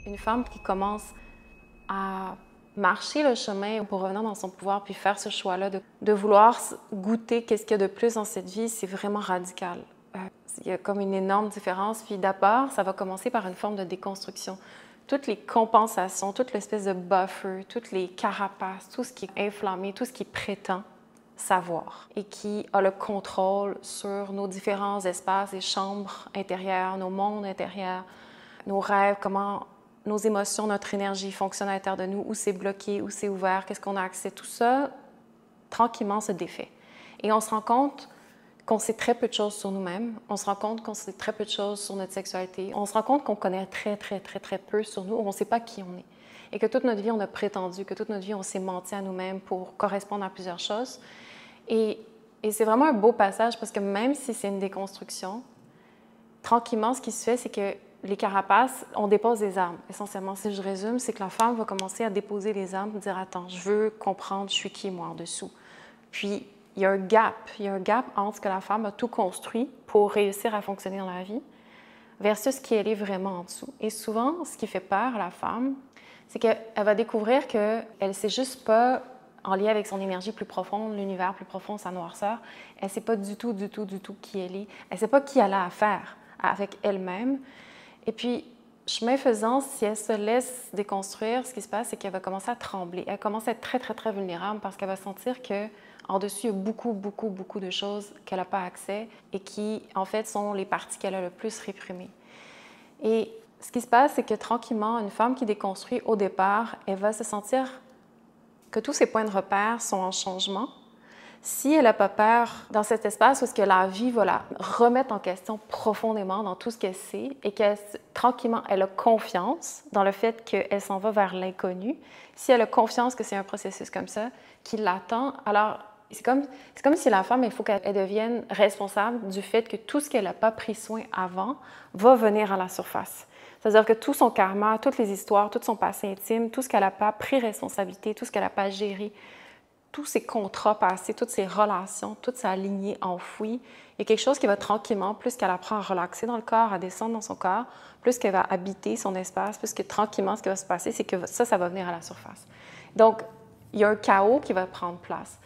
Une femme qui commence à marcher le chemin pour revenir dans son pouvoir puis faire ce choix-là de vouloir goûter qu'est-ce qu'il y a de plus dans cette vie, c'est vraiment radical. Il y a comme une énorme différence. Puis d'abord, ça va commencer par une forme de déconstruction. Toutes les compensations, toute l'espèce de buffer, toutes les carapaces, tout ce qui est inflammé, tout ce qui prétend savoir et qui a le contrôle sur nos différents espaces et chambres intérieures, nos mondes intérieurs, nos rêves, comment nos émotions, notre énergie fonctionne à l'intérieur de nous, où c'est bloqué, où c'est ouvert, qu'est-ce qu'on a accès, tout ça, tranquillement se défait. Et on se rend compte qu'on sait très peu de choses sur nous-mêmes, on se rend compte qu'on sait très peu de choses sur notre sexualité, on se rend compte qu'on connaît très peu sur nous, on ne sait pas qui on est. Et que toute notre vie, on a prétendu, que toute notre vie, on s'est menti à nous-mêmes pour correspondre à plusieurs choses. Et c'est vraiment un beau passage parce que même si c'est une déconstruction, tranquillement, ce qui se fait, c'est que les carapaces, on dépose des armes. Essentiellement, si je résume, c'est que la femme va commencer à déposer les armes et dire « Attends, je veux comprendre, je suis qui, moi, en dessous. » Puis, il y a un gap entre ce que la femme a tout construit pour réussir à fonctionner dans la vie versus qui elle est vraiment en dessous. Et souvent, ce qui fait peur à la femme, c'est qu'elle va découvrir qu'elle ne sait juste pas, en lien avec son énergie plus profonde, l'univers plus profond, sa noirceur, elle ne sait pas du tout qui elle est. Elle ne sait pas qui elle a à faire avec elle-même. Et puis, chemin faisant, si elle se laisse déconstruire, ce qui se passe, c'est qu'elle va commencer à trembler. Elle commence à être très vulnérable parce qu'elle va sentir qu'en dessus, il y a beaucoup de choses qu'elle n'a pas accès et qui, en fait, sont les parties qu'elle a le plus réprimées. Et ce qui se passe, c'est que tranquillement, une femme qui déconstruit au départ, elle va se sentir que tous ses points de repère sont en changement. Si elle n'a pas peur dans cet espace où est-ce que la vie va la remettre en question profondément dans tout ce qu'elle sait et qu'elle, tranquillement, elle a confiance dans le fait qu'elle s'en va vers l'inconnu, si elle a confiance que c'est un processus comme ça qui l'attend, alors c'est comme si la femme, il faut qu'elle devienne responsable du fait que tout ce qu'elle n'a pas pris soin avant va venir à la surface. C'est-à-dire que tout son karma, toutes les histoires, tout son passé intime, tout ce qu'elle n'a pas pris responsabilité, tout ce qu'elle n'a pas géré, tous ces contrats passés, toutes ces relations, toute sa lignée enfouie, il y a quelque chose qui va tranquillement, plus qu'elle apprend à relaxer dans le corps, à descendre dans son corps, plus qu'elle va habiter son espace, plus que tranquillement, ce qui va se passer, c'est que ça va venir à la surface. Donc, il y a un chaos qui va prendre place.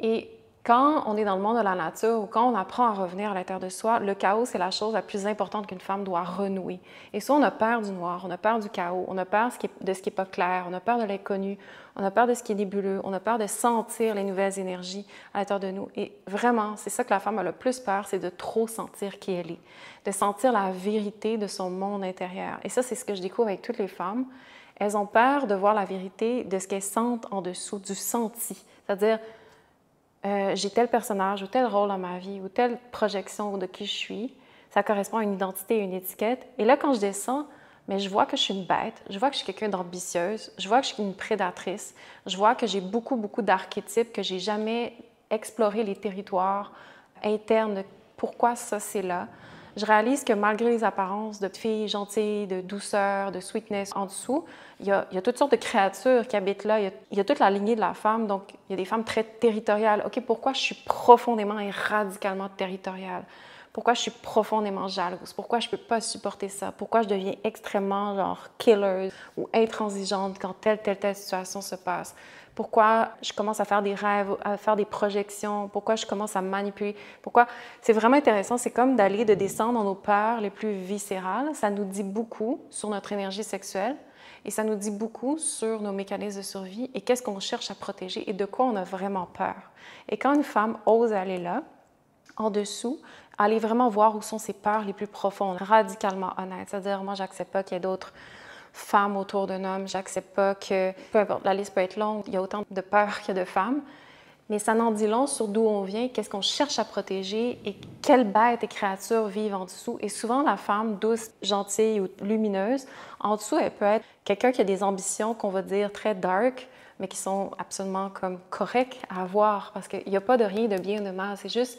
Et quand on est dans le monde de la nature ou quand on apprend à revenir à l'intérieur de soi, le chaos, c'est la chose la plus importante qu'une femme doit renouer. Et soit on a peur du noir, on a peur du chaos, on a peur de ce qui n'est pas clair, on a peur de l'inconnu, on a peur de ce qui est nébuleux, on a peur de sentir les nouvelles énergies à l'intérieur de nous. Et vraiment, c'est ça que la femme a le plus peur, c'est de trop sentir qui elle est, de sentir la vérité de son monde intérieur. Et ça, c'est ce que je découvre avec toutes les femmes. Elles ont peur de voir la vérité de ce qu'elles sentent en dessous, du senti. C'est-à-dire, j'ai tel personnage ou tel rôle dans ma vie ou telle projection de qui je suis, ça correspond à une identité, une étiquette. Et là, quand je descends, mais je vois que je suis une bête, je vois que je suis quelqu'un d'ambitieuse, je vois que je suis une prédatrice, je vois que j'ai beaucoup d'archétypes, que j'ai jamais exploré les territoires internes de pourquoi ça, c'est là. Je réalise que malgré les apparences de fille gentille, de douceur, de sweetness en dessous, il y a toutes sortes de créatures qui habitent là. Il y a toute la lignée de la femme, donc il y a des femmes très territoriales. OK, pourquoi je suis profondément et radicalement territoriale? Pourquoi je suis profondément jalouse? Pourquoi je ne peux pas supporter ça? Pourquoi je deviens extrêmement genre killer ou intransigeante quand telle situation se passe? Pourquoi je commence à faire des rêves, à faire des projections? Pourquoi je commence à manipuler? Pourquoi? C'est vraiment intéressant. C'est comme de descendre dans nos peurs les plus viscérales. Ça nous dit beaucoup sur notre énergie sexuelle et ça nous dit beaucoup sur nos mécanismes de survie et qu'est-ce qu'on cherche à protéger et de quoi on a vraiment peur. Et quand une femme ose aller là, en dessous, aller vraiment voir où sont ses peurs les plus profondes, radicalement honnêtes. C'est-à-dire, moi, j'accepte pas qu'il y ait d'autres femmes autour d'un homme, j'accepte pas que, peu importe, la liste peut être longue, il y a autant de peurs qu'il y a de femmes, mais ça n'en dit long sur d'où on vient, qu'est-ce qu'on cherche à protéger et quelles bêtes et créatures vivent en dessous. Et souvent, la femme douce, gentille ou lumineuse, en dessous, elle peut être quelqu'un qui a des ambitions qu'on va dire très dark, mais qui sont absolument comme correctes à avoir, parce qu'il n'y a pas de rien de bien ou de mal, c'est juste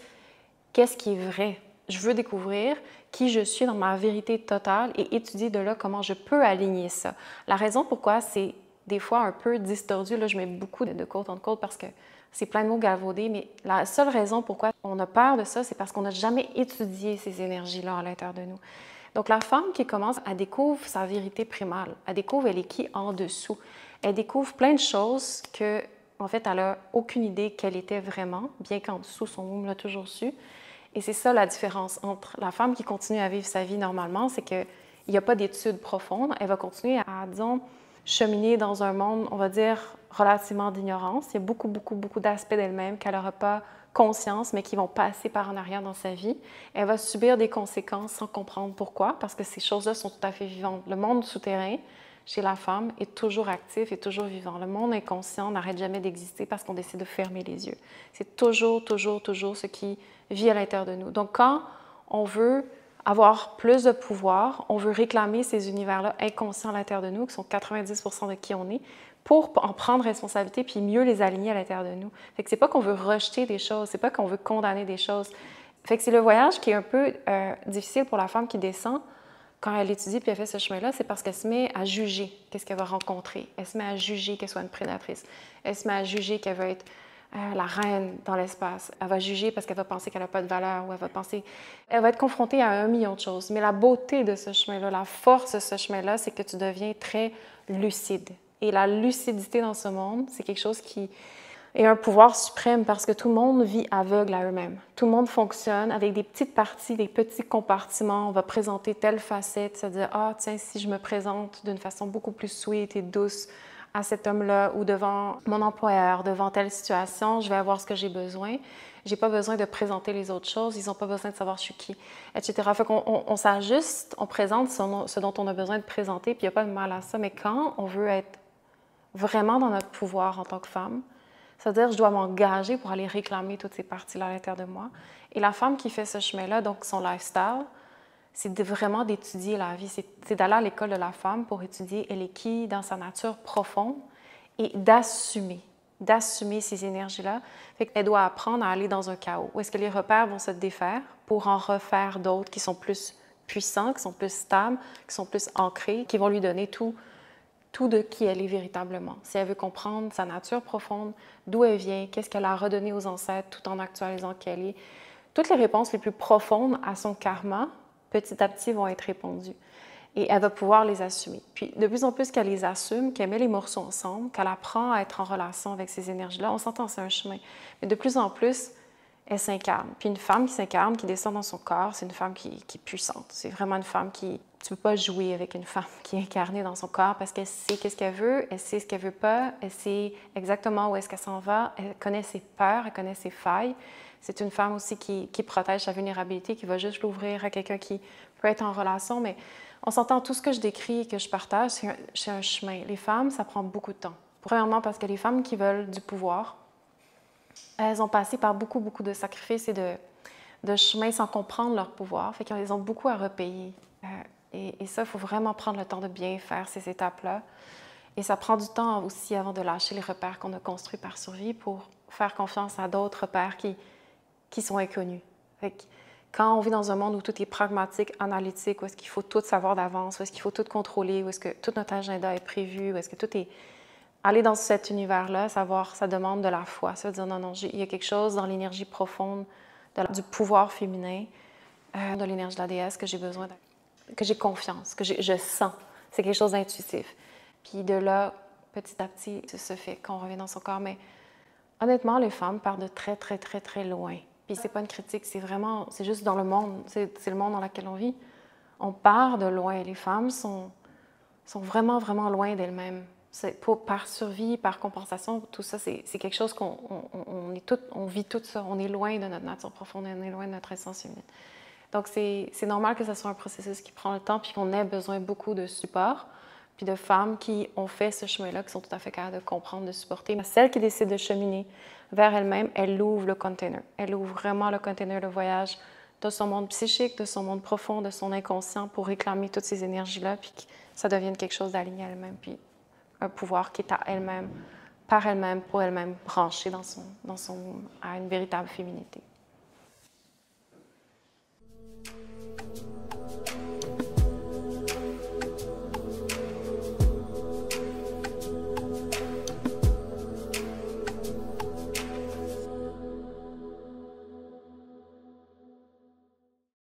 qu'est-ce qui est vrai. Je veux découvrir qui je suis dans ma vérité totale et étudier de là comment je peux aligner ça. La raison pourquoi c'est des fois un peu distordu, là je mets beaucoup de quotes en quotes parce que c'est plein de mots galvaudés, mais la seule raison pourquoi on a peur de ça, c'est parce qu'on n'a jamais étudié ces énergies-là à l'intérieur de nous. Donc, la femme qui commence, elle découvre sa vérité primale. Elle découvre elle est qui en dessous. Elle découvre plein de choses que, en fait, elle n'a aucune idée qu'elle était vraiment, bien qu'en dessous, son womb l'a toujours su. Et c'est ça la différence entre la femme qui continue à vivre sa vie normalement, c'est qu'il n'y a pas d'études profondes. Elle va continuer à, disons, cheminer dans un monde, on va dire, relativement d'ignorance. Il y a beaucoup, beaucoup, beaucoup d'aspects d'elle-même qu'elle n'aura pas conscience, mais qui vont passer par en arrière dans sa vie. Elle va subir des conséquences sans comprendre pourquoi, parce que ces choses-là sont tout à fait vivantes. Le monde souterrain, chez la femme, est toujours actif et toujours vivant. Le monde inconscient n'arrête jamais d'exister parce qu'on décide de fermer les yeux. C'est toujours, toujours, toujours ce qui vit à l'intérieur de nous. Donc, quand on veut avoir plus de pouvoir, on veut réclamer ces univers-là inconscients à l'intérieur de nous, qui sont 90% de qui on est, pour en prendre responsabilité puis mieux les aligner à l'intérieur de nous. Fait que c'est pas qu'on veut rejeter des choses, c'est pas qu'on veut condamner des choses. Fait que c'est le voyage qui est un peu difficile pour la femme qui descend quand elle étudie puis elle fait ce chemin-là, c'est parce qu'elle se met à juger qu'est-ce qu'elle va rencontrer. Elle se met à juger qu'elle soit une prédatrice. Elle se met à juger qu'elle va être la reine dans l'espace. Elle va juger parce qu'elle va penser qu'elle n'a pas de valeur ou elle va être confrontée à 1 million de choses. Mais la beauté de ce chemin-là, la force de ce chemin-là, c'est que tu deviens très lucide. Et la lucidité dans ce monde, c'est quelque chose qui est un pouvoir suprême parce que tout le monde vit aveugle à eux-mêmes. Tout le monde fonctionne avec des petites parties, des petits compartiments. On va présenter telle facette, se dire « Ah, tiens, si je me présente d'une façon beaucoup plus sweet et douce à cet homme-là ou devant mon employeur, devant telle situation, je vais avoir ce que j'ai besoin. J'ai pas besoin de présenter les autres choses. Ils n'ont pas besoin de savoir je suis qui, etc. » Fait qu'on on s'ajuste, on présente ce dont on a besoin de présenter, puis il n'y a pas de mal à ça. Mais quand on veut être vraiment dans notre pouvoir en tant que femme, c'est-à-dire je dois m'engager pour aller réclamer toutes ces parties-là à l'intérieur de moi. Et la femme qui fait ce chemin-là, donc son lifestyle, c'est vraiment d'étudier la vie. C'est d'aller à l'école de la femme pour étudier elle est qui dans sa nature profonde et d'assumer ces énergies-là. Fait qu'elle doit apprendre à aller dans un chaos, où est-ce que les repères vont se défaire pour en refaire d'autres qui sont plus puissants, qui sont plus stables, qui sont plus ancrés, qui vont lui donner tout de qui elle est véritablement. Si elle veut comprendre sa nature profonde, d'où elle vient, qu'est-ce qu'elle a redonné aux ancêtres tout en actualisant qui elle est, toutes les réponses les plus profondes à son karma, petit à petit, vont être répondues. Et elle va pouvoir les assumer. Puis, de plus en plus qu'elle les assume, qu'elle met les morceaux ensemble, qu'elle apprend à être en relation avec ces énergies-là, on s'entend, c'est un chemin. Mais de plus en plus, elle s'incarne. Puis une femme qui s'incarne, qui descend dans son corps, c'est une femme qui est puissante. C'est vraiment une femme qui... Tu ne peux pas jouer avec une femme qui est incarnée dans son corps parce qu'elle sait qu'est-ce qu'elle veut, elle sait ce qu'elle veut pas, elle sait exactement où est-ce qu'elle s'en va, elle connaît ses peurs, elle connaît ses failles. C'est une femme aussi qui protège sa vulnérabilité, qui va juste l'ouvrir à quelqu'un qui peut être en relation. Mais on s'entend, tout ce que je décris et que je partage, c'est un chemin. Les femmes, ça prend beaucoup de temps. Premièrement, parce que les femmes qui veulent du pouvoir, elles ont passé par beaucoup, beaucoup de sacrifices et de chemins sans comprendre leur pouvoir. Fait qu'elles ont beaucoup à repayer. Et ça, il faut vraiment prendre le temps de bien faire ces étapes-là. Et ça prend du temps aussi avant de lâcher les repères qu'on a construits par survie pour faire confiance à d'autres repères qui sont inconnus. Fait que quand on vit dans un monde où tout est pragmatique, analytique, où est-ce qu'il faut tout savoir d'avance, où est-ce qu'il faut tout contrôler, où est-ce que tout notre agenda est prévu, où est-ce que tout est... Aller dans cet univers-là, savoir, ça demande de la foi. Ça veut dire, non, non, il y a quelque chose dans l'énergie profonde du pouvoir féminin, de l'énergie de la déesse que j'ai besoin que j'ai confiance, que je sens. C'est quelque chose d'intuitif. Puis de là, petit à petit, ça se fait quand on revient dans son corps. Mais honnêtement, les femmes partent de très, très, très, très loin. Puis c'est pas une critique, c'est juste dans le monde, c'est le monde dans lequel on vit. On part de loin. Les femmes sont vraiment, vraiment loin d'elles-mêmes. Par survie, par compensation, tout ça, c'est quelque chose on vit tout ça. On est loin de notre nature profonde, on est loin de notre essence féminine. Donc, c'est normal que ce soit un processus qui prend le temps puis qu'on ait besoin beaucoup de support, puis de femmes qui ont fait ce chemin-là, qui sont tout à fait capables de comprendre, de supporter. Mais celle qui décide de cheminer vers elle-même, elle ouvre le container. Elle ouvre vraiment le container de voyage de son monde psychique, de son monde profond, de son inconscient pour réclamer toutes ces énergies-là, puis que ça devienne quelque chose d'aligné à elle-même, puis un pouvoir qui est à elle-même, par elle-même, pour elle-même, branché à une véritable féminité.